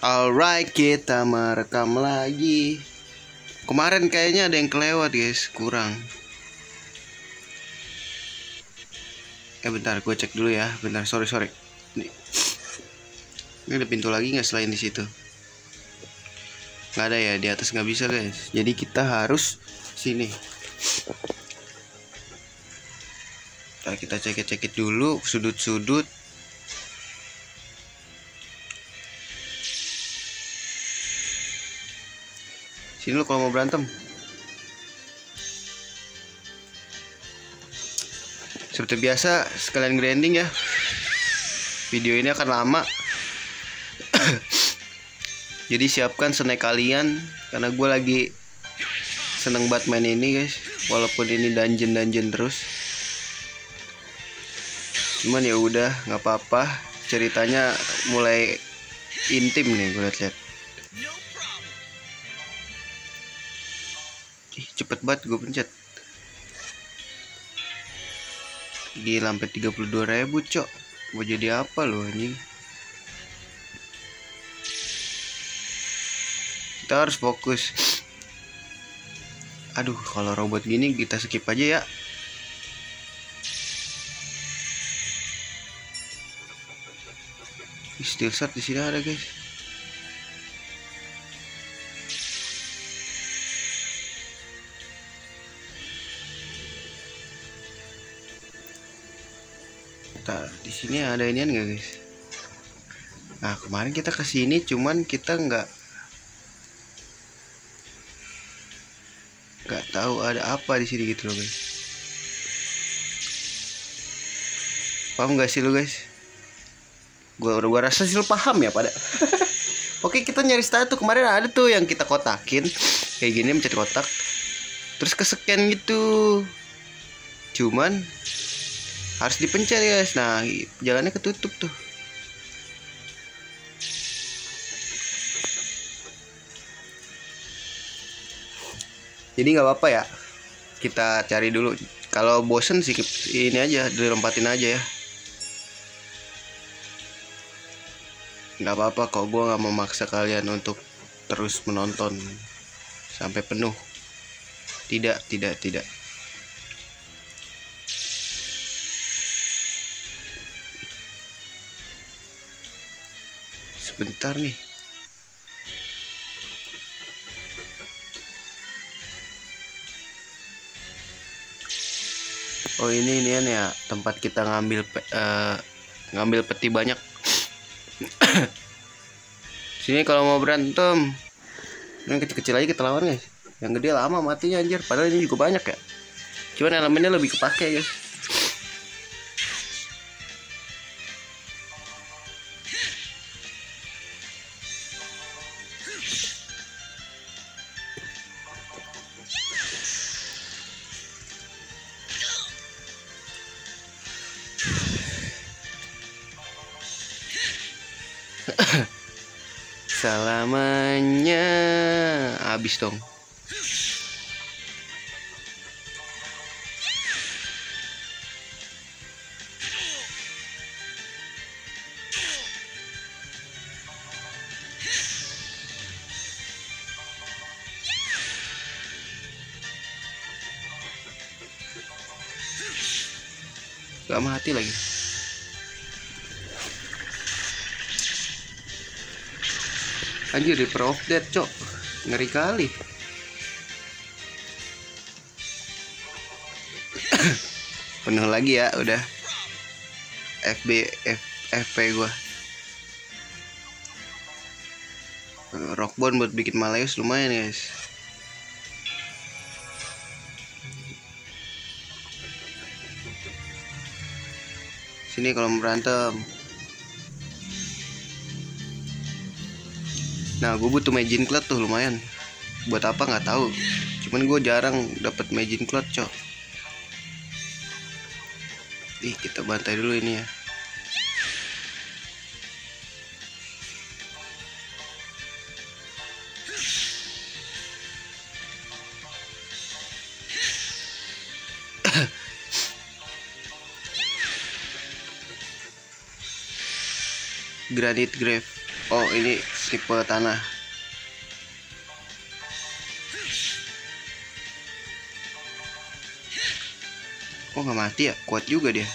Alright, kita merekam lagi. Kemarin kayaknya ada yang kelewat guys, kurang. Bentar, gue cek dulu ya. Bentar, sorry. Ini ada pintu lagi nggak selain di situ? Nggak ada ya, di atas nggak bisa guys. Jadi kita harus sini. Nah, kita cekit dulu sudut-sudut. Sini lo kalau mau berantem. Seperti biasa, sekalian grinding ya. Video ini akan lama. Jadi siapkan snack kalian, karena gue lagi seneng banget main ini guys. Walaupun ini dungeon terus. Cuman ya udah, nggak apa-apa. Ceritanya mulai intim nih, gue lihat. Cepet banget gue pencet. Gila, sampai 32.000 cok. Mau jadi apa lo anjing? Kita harus fokus. Aduh, kalau robot gini kita skip aja ya. Steel shot di sini ada guys. Di sini ada inian nggak guys? Nah, kemarin kita kesini cuman kita nggak tahu ada apa di sini gitu loh guys. Paham nggak sih lo guys? Gua rasa sih lo paham ya pada. Oke, kita nyari start tuh kemarin ada tuh yang kita kotakin kayak gini, mencet kotak terus ke scan gitu. Cuman harus dipencet guys. Nah, jalannya ketutup tuh. Jadi nggak apa-apa ya, kita cari dulu. Kalau bosen sih ini aja, dilompatin aja ya. Nggak apa-apa kok, gue nggak memaksa kalian untuk terus menonton sampai penuh. Tidak. Sebentar nih. Oh, ini ya tempat kita ngambil peti banyak. Sini kalau mau berantem. Yang kecil-kecil aja kita lawan guys. Yang gede lama matinya anjir. Padahal ini juga banyak ya. Cuman elemennya lebih kepake guys. Selamanya habis dong. Gak mati lagi. Anjir, di pro update cok, ngeri kali. Penuh lagi ya, udah FP gua. Rockbone buat bikin Maleus lumayan guys. Sini kalau berantem. Nah, gue butuh Magin Cloud tuh lumayan. Buat apa nggak tahu. Cuman gue jarang dapat Magin Cloud cok. Kita bantai dulu ini ya. Granite Grave. Oh, ini tipe tanah. Kok nggak mati ya? Kuat juga dia.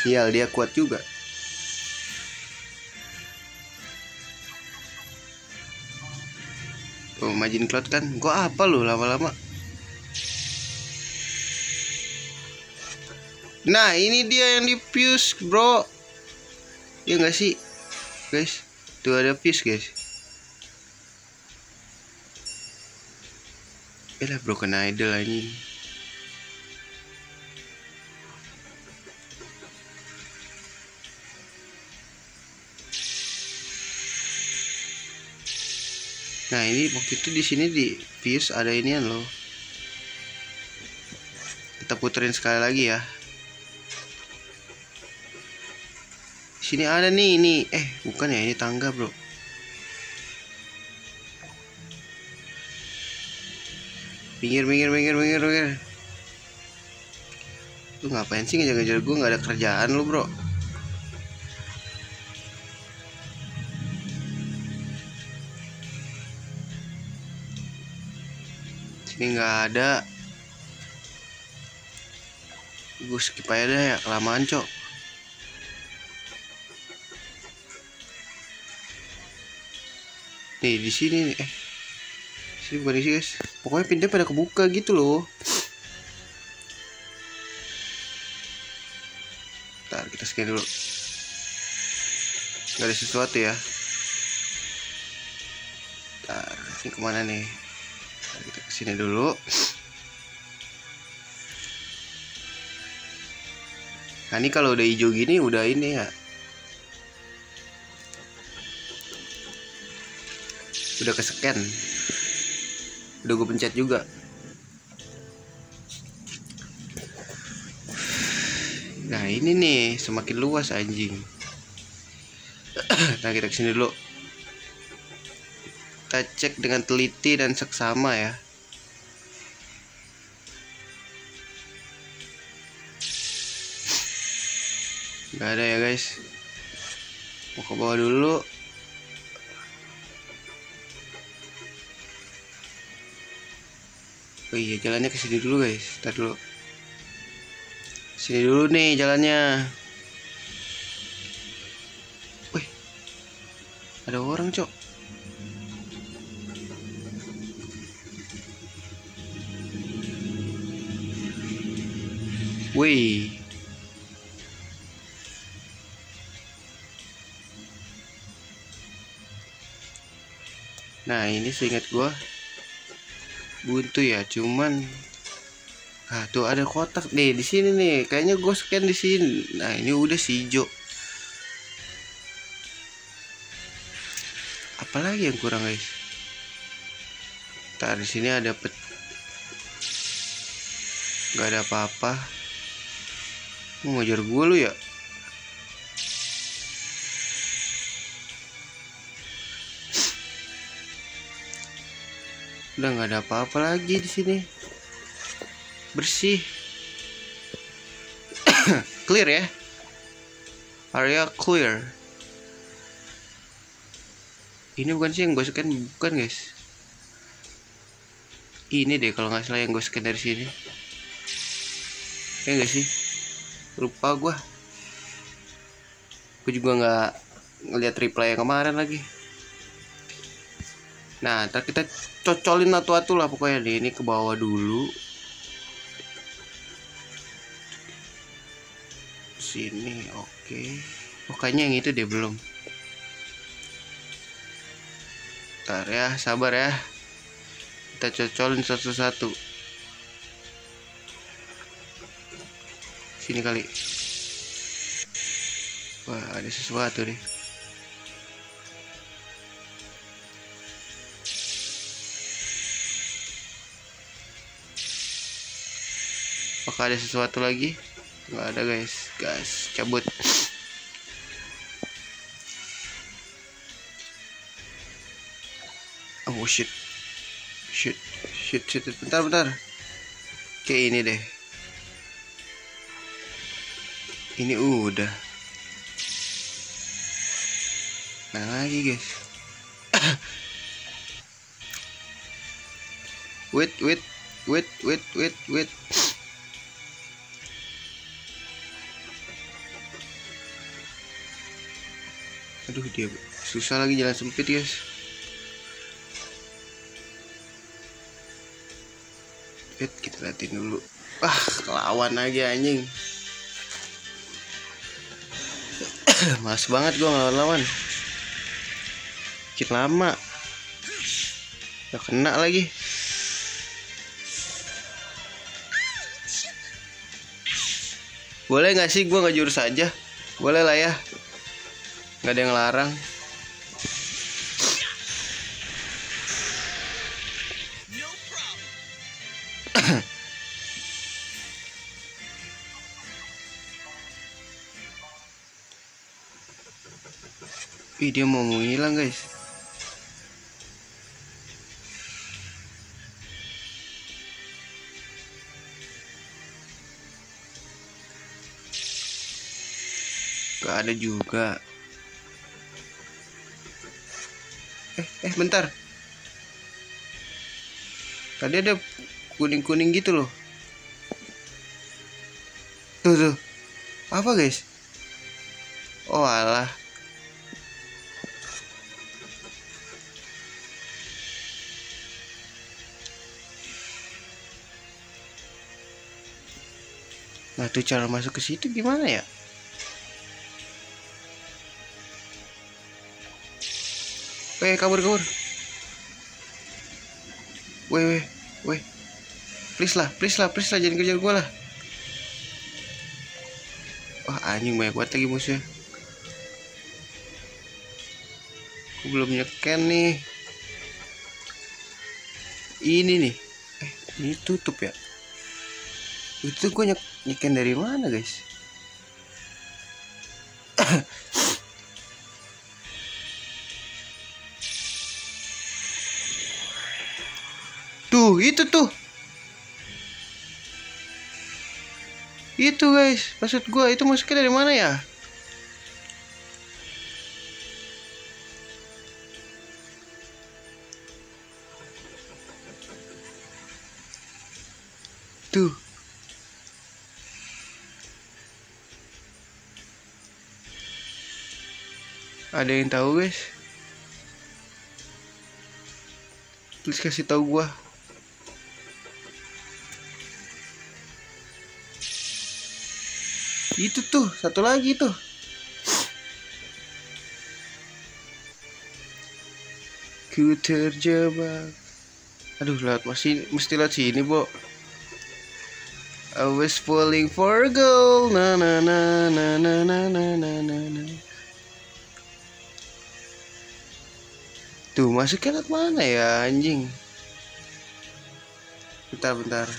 Sial, dia kuat juga. Oh, Majin Cloud kan. Gua apa lu lama-lama. Nah, ini dia yang di fuse, bro. Ya nggak sih, guys? Tuh ada fuse, guys. Lah broken idol anjing. Nah, ini waktu itu di sini di fuse ada inian loh. Kita puterin sekali lagi ya. Sini ada nih ini. Bukan ya, ini tangga, bro. Minggir. Lu ngapain sih ngejar-ngejar gue? Nggak ada kerjaan lu, bro. Sini nggak ada. Gue skip aja deh ya, kelamaan, cok. Nih di sini nih. Sini bukan di sini, guys. Pokoknya pintunya pada kebuka gitu loh. Ntar kita scan dulu. Gak ada sesuatu ya. Ntar ini kemana nih? Ntar kita kesini dulu. Nah, ini kalau udah hijau gini udah ini ya. Udah ke scan. Udah gue pencet juga. Nah, ini nih semakin luas anjing. Nah, kita kesini dulu. Kita cek dengan teliti dan seksama ya. Gak ada ya, guys. Mau ke bawah dulu. Oh iya, jalannya ke sini dulu, guys. Ntar dulu. Sini dulu nih jalannya. Wih, ada orang, cok. Wih. Nah, ini seingat gua buntu ya, cuman tuh ada kotak nih di sini nih. Kayaknya gue scan di sini. Nah, ini udah si hijau. Apalagi yang kurang, guys? Ntar di sini ada nggak ada apa-apa. Mau ngejar gue lu ya? Udah nggak ada apa-apa lagi di sini. Bersih. Clear ya. Area clear. Ini bukan sih yang gue scan, bukan, guys. Ini deh kalau nggak salah yang gue scan dari sini. Ya nggak sih? Lupa gue. Gue juga nggak ngeliat replay yang kemarin lagi. Nah, ntar kita cocolin atu-atu lah pokoknya nih. Ini ke bawah dulu. Sini, oke. Pokoknya yang itu deh belum. Ntar ya, sabar ya. Kita cocolin satu-satu. Sini kali. Wah, ada sesuatu nih. Apakah ada sesuatu lagi? Nggak ada, guys. Gas, cabut. Oh shit. Bentar. Oke, ini deh. Ini udah. lagi guys. Wait. Aduh, dia susah lagi, jalan sempit guys. Wait, kita liatin dulu. Lawan lagi anjing. Males banget gua ngelawan-lawan. Dikit lama. Gak kena lagi. Boleh gak sih gua ngejurus aja? Boleh lah ya. Gak ada yang larang. Ih, dia mau menghilang guys. Gak ada juga. Bentar. Tadi ada kuning-kuning gitu loh. Tuh. Apa guys? Oh alah. Nah tuh cara masuk ke situ gimana ya? Kabur. Weh. Please lah, jangan kejar gua lah. Wah, anjing banyak banget lagi musuhnya. Aku belum nyeken nih. Ini nih. Ini tutup ya. Itu gua nyeken dari mana, guys? Tuh, itu tuh. Itu guys, maksud gua itu masuknya dari mana ya? Tuh. Ada yang tahu guys? Please kasih tahu gua. Itu tuh, satu lagi tuh. Ku terjebak. Aduh, mesti lewat sini, Bo. I was falling for a girl. Na. Tuh, masuknya lewat mana ya, anjing? Bentar.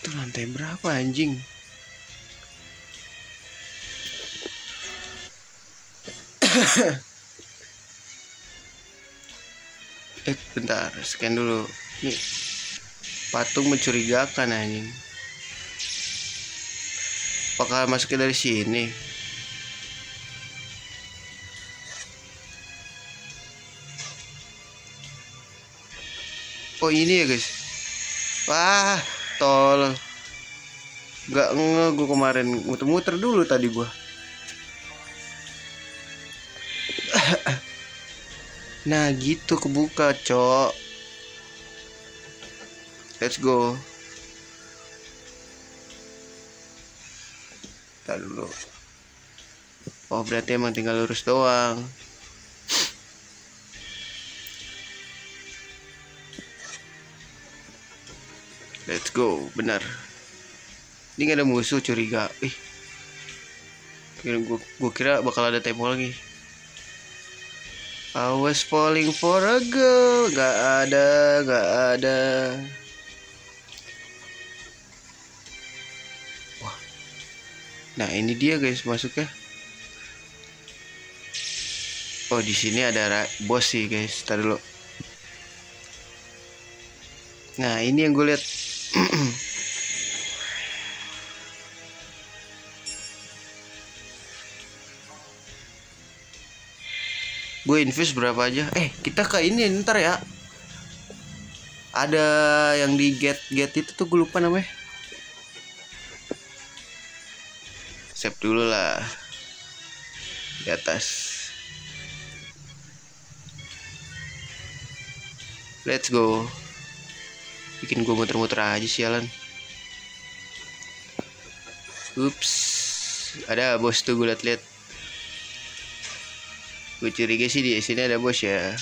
Itu lantai berapa anjing? Bentar, scan dulu. Nih, patung mencurigakan anjing. Apakah masuknya dari sini? Oh ini ya guys. Wah, tol. Gak gue kemarin muter-muter dulu tadi gua. Nah gitu kebuka cok. Let's go. Tar dulu. Oh berarti emang tinggal lurus doang. Let's go, benar. Ini gak ada musuh, curiga. Gue kira bakal ada tempo lagi. I was falling for a girl. Gak ada. Wah. Nah ini dia guys masuknya. Oh di sini ada bos sih guys. Tar dulu. Nah ini yang gue lihat. Gue invest berapa aja. Kita ke ini ntar ya. Ada yang di get itu tuh, gue lupa namanya. Save dulu lah di atas. Let's go. Bikin gue muter-muter aja sialan. Ups. Ada bos tuh, gue liat-liat. Gue curiga sih di sini ada bos ya.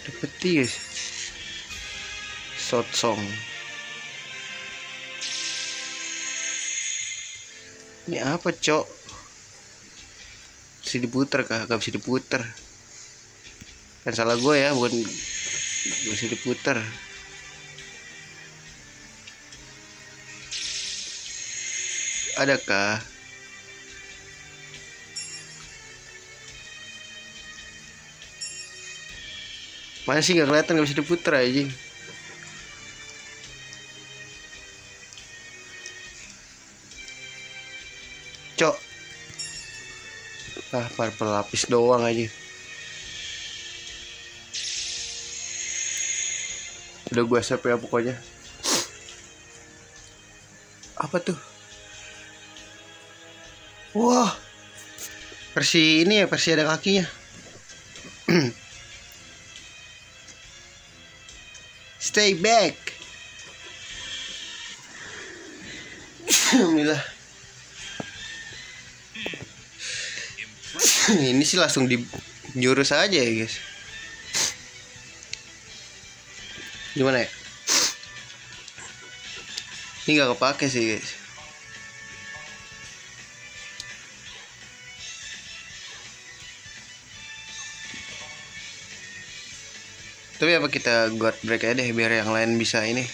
Dapet guys. Short song. Ini apa cok? Bisa diputer kah? Gak bisa diputer. Kan salah gue ya, bukan gak bisa diputer. Adakah? Mana sih gak kelihatan, gak bisa diputer aja. Cok. Per lapis doang aja. Udah gue save ya pokoknya. Apa tuh? Wah. Versi ini ya, versi ada kakinya. Stay back. Alhamdulillah. Ini sih langsung dijurus aja ya guys. Gimana ya? Ini gak kepake sih guys. Tapi apa kita guard break aja deh biar yang lain bisa ini.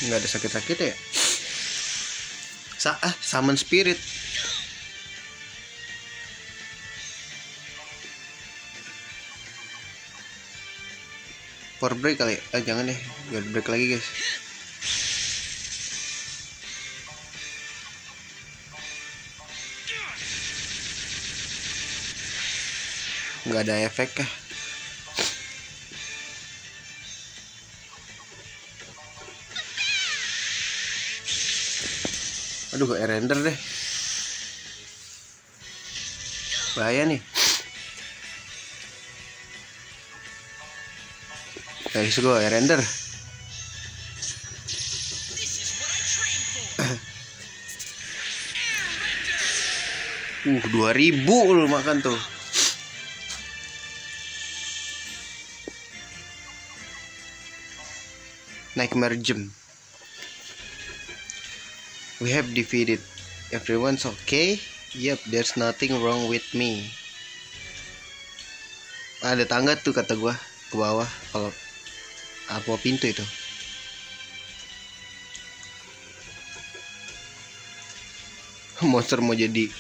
Nggak ada sakit-sakit ya. Summon spirit. Power break kali. Jangan deh, guard break lagi guys. Nggak ada efek kah? Aduh, render deh. Bahaya nih. Guys, gue render. 2000 lu makan tuh. Nightmare Gem. We have defeated. Everyone's okay. Yep, there's nothing wrong with me. Ada tangga tuh kata gua ke bawah kalau apa pintu itu. Monster mau jadi.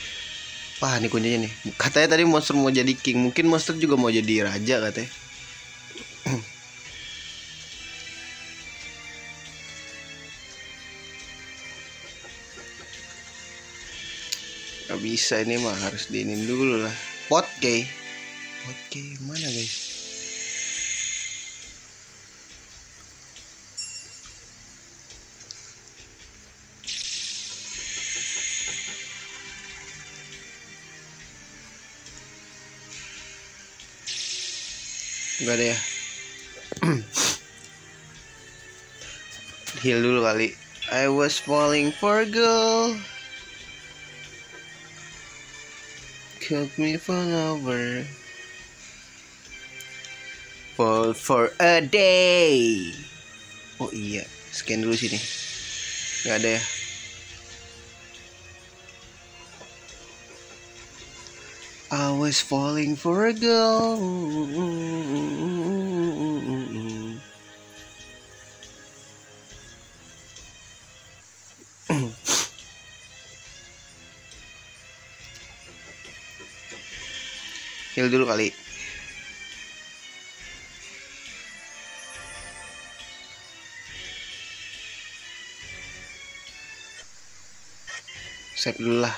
Wah, ini kuncinya nih. Katanya tadi monster mau jadi king. Mungkin monster juga mau jadi raja katanya. Gak bisa, ini mah harus diinin dulu lah. Pot key mana guys? Gak ada ya. Heal dulu kali. I was falling for a girl. Cut me fall over. Fall for a day. Oh iya, scan dulu sini. Gak ada ya. I was falling for a girl. Heal dulu kali. Save dulu lah.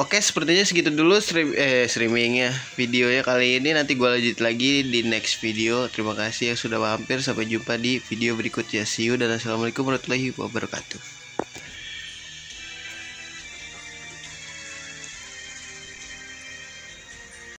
Oke, sepertinya segitu dulu streamingnya, videonya kali ini. Nanti gue lanjut lagi di next video. Terima kasih yang sudah mampir. Sampai jumpa di video berikutnya. See you dan assalamualaikum warahmatullahi wabarakatuh.